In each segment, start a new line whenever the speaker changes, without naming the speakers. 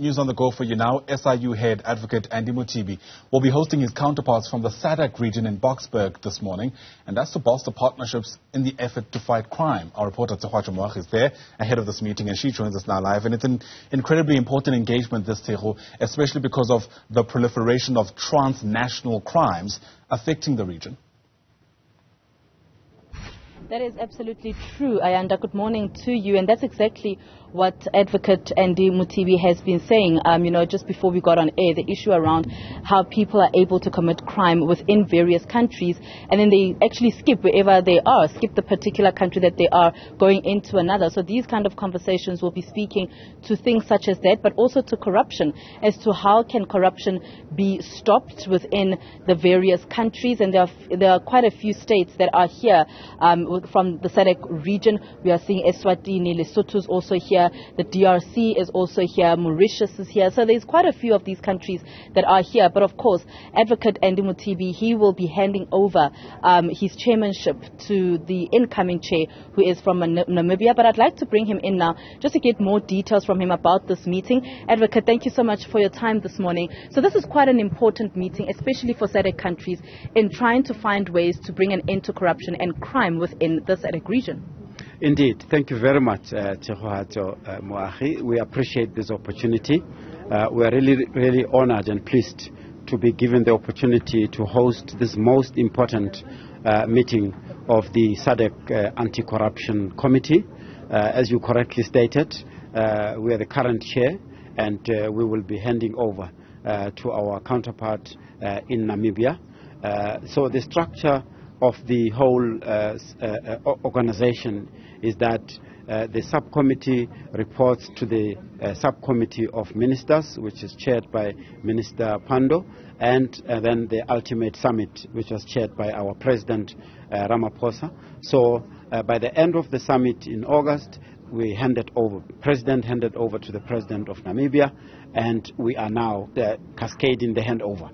news on the go for you now. SIU head Advocate Andy Mothibi will be hosting his counterparts from the SADC region in Boksburg this morning, and that's to bolster partnerships in the effort to fight crime. Our reporter Tshegohaco is there ahead of this meeting, and she joins us now live. And it's an incredibly important engagement, this, Tshegohaco, especially because of the proliferation of transnational crimes affecting the region.
That is absolutely true, Ayanda. Good morning to you. And that's exactly what Advocate Andy Mothibi has been saying, just before we got on air, the issue around how people are able to commit crime within various countries, and then they actually skip wherever they are, skip the particular country that they are going into another. So these kind of conversations will be speaking to things such as that, but also to corruption, as to how can corruption be stopped within the various countries. And there are quite a few states that are here from the SADC region. We are seeing Eswatini, Lesotho is also here, the DRC is also here, Mauritius is here. So there's quite a few of these countries that are here. But of course, Advocate Andy Mothibi, he will be handing over his chairmanship to the incoming chair, who is from Namibia. But I'd like to bring him in now just to get more details from him about this meeting. Advocate, thank you so much for your time this morning. So this is quite an important meeting, especially for SADC countries, in trying to find ways to bring an end to corruption and crime within the SADC region.
Indeed. Thank you very much, Tshegohaco, Moagi. We appreciate this opportunity. We are really honored and pleased to be given the opportunity to host this most important meeting of the SADC Anti-Corruption Committee. As you correctly stated, we are the current chair, and we will be handing over to our counterpart in Namibia. So the structure of the whole organization is that the subcommittee reports to the subcommittee of ministers, which is chaired by Minister Pando, and then the ultimate summit, which was chaired by our President Ramaphosa. So by the end of the summit in August, President handed over to the President of Namibia, and we are now cascading the handover.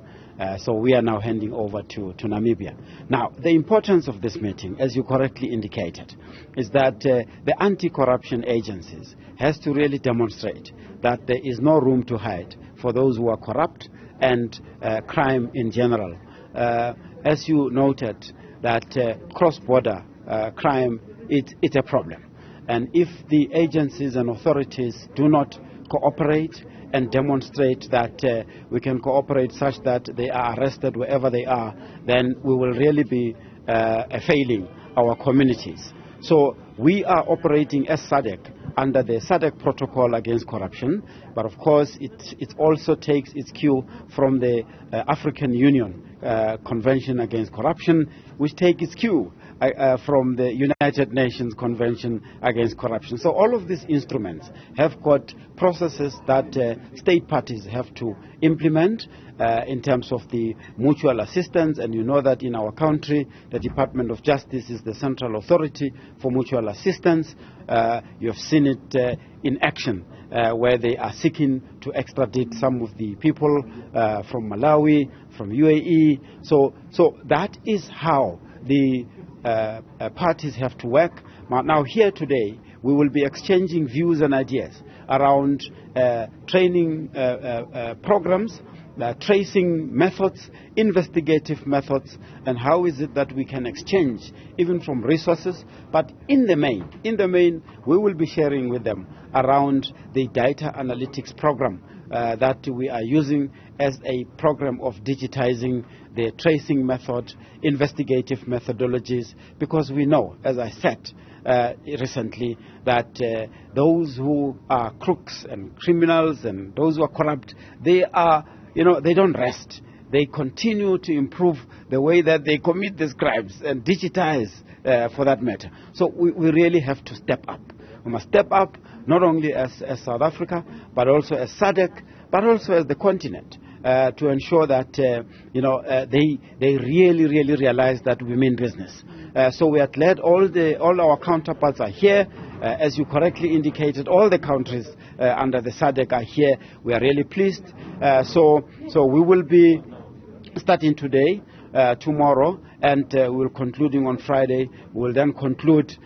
So we are now handing over to Namibia. Now, the importance of this meeting, as you correctly indicated, is that the anti-corruption agencies has to really demonstrate that there is no room to hide for those who are corrupt and crime in general. As you noted, that cross-border crime, it's a problem. And if the agencies and authorities do not cooperate and demonstrate that we can cooperate such that they are arrested wherever they are, then we will really be failing our communities. So we are operating as SADC under the SADC protocol against corruption, but of course it also takes its cue from the African Union Convention Against Corruption, which takes its cue from the United Nations Convention Against Corruption. So all of these instruments have got processes that state parties have to implement in terms of the mutual assistance. And you know that in our country, the Department of Justice is the central authority for mutual assistance. You have seen it in action, where they are seeking to extradite some of the people from Malawi, from UAE. So that is how the parties have to work. Now here today, we will be exchanging views and ideas around training programs, tracing methods, investigative methods, and how is it that we can exchange even from resources. But in the main, we will be sharing with them around the data analytics program that we are using as a program of digitizing the tracing method, investigative methodologies, because we know, as I said recently, that those who are crooks and criminals and those who are corrupt, they don't rest. They continue to improve the way that they commit these crimes and digitize for that matter. So we really have to step up. We must step up not only as South Africa, but also as SADC, but also as the continent, to ensure that they really realize that we mean business. So we are glad all our counterparts are here. As you correctly indicated, all the countries under the SADC are here. We are really pleased. So we will be starting today, tomorrow, and we're concluding on Friday. We'll then conclude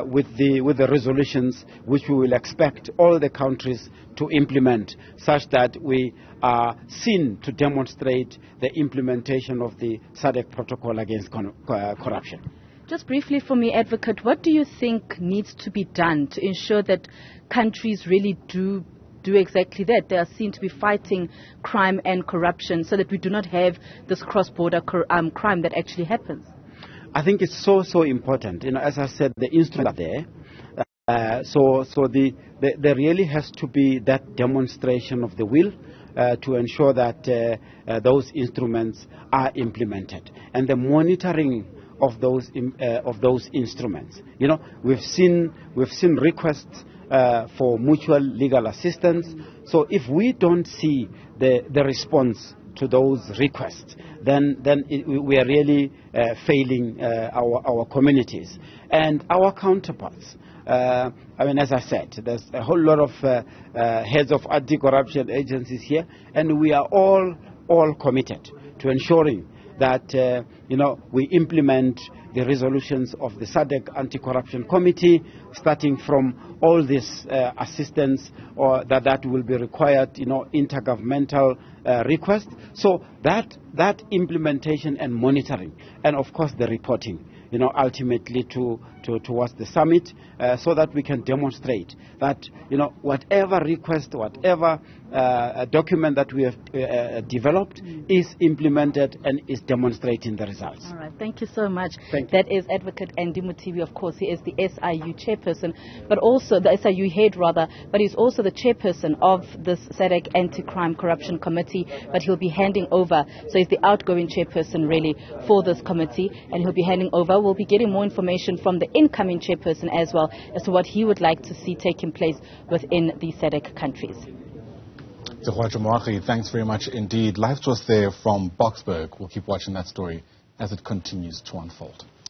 with the resolutions which we will expect all the countries to implement, such that we are seen to demonstrate the implementation of the SADC protocol against corruption.
Just briefly for me, Advocate, what do you think needs to be done to ensure that countries really do exactly that? They are seen to be fighting crime and corruption, so that we do not have this cross-border crime that actually happens.
I think it's so important. As I said, the instruments are there. So there really has to be that demonstration of the will to ensure that those instruments are implemented, and the monitoring of those instruments. We've seen requests for mutual legal assistance. So if we don't see the response to those requests, then we are really failing our communities and our counterparts. As I said, there's a whole lot of heads of anti-corruption agencies here, and we are all committed to ensuring that we implement the resolutions of the SADC Anti-Corruption Committee, starting from all this assistance that will be required, intergovernmental request. So that implementation and monitoring, and of course the reporting, ultimately towards the summit, so that we can demonstrate that, whatever request, whatever document that we have developed is implemented and is demonstrating the results.
All right, thank you so much.
Thank you.
That is Advocate Andy Mothibi. Of course, he is the SIU chairperson, but also the SIU head rather, but he's also the chairperson of this SADC Anti-Crime Corruption Committee, but he'll be handing over, so he's the outgoing chairperson really for this committee, and he'll be handing over. We'll be getting more information from the incoming chairperson as well as to what he would like to see taking place within the SADC countries.
Tshegohaco Moagi, thanks very much indeed. Live to us there from Boksburg. We'll keep watching that story as it continues to unfold.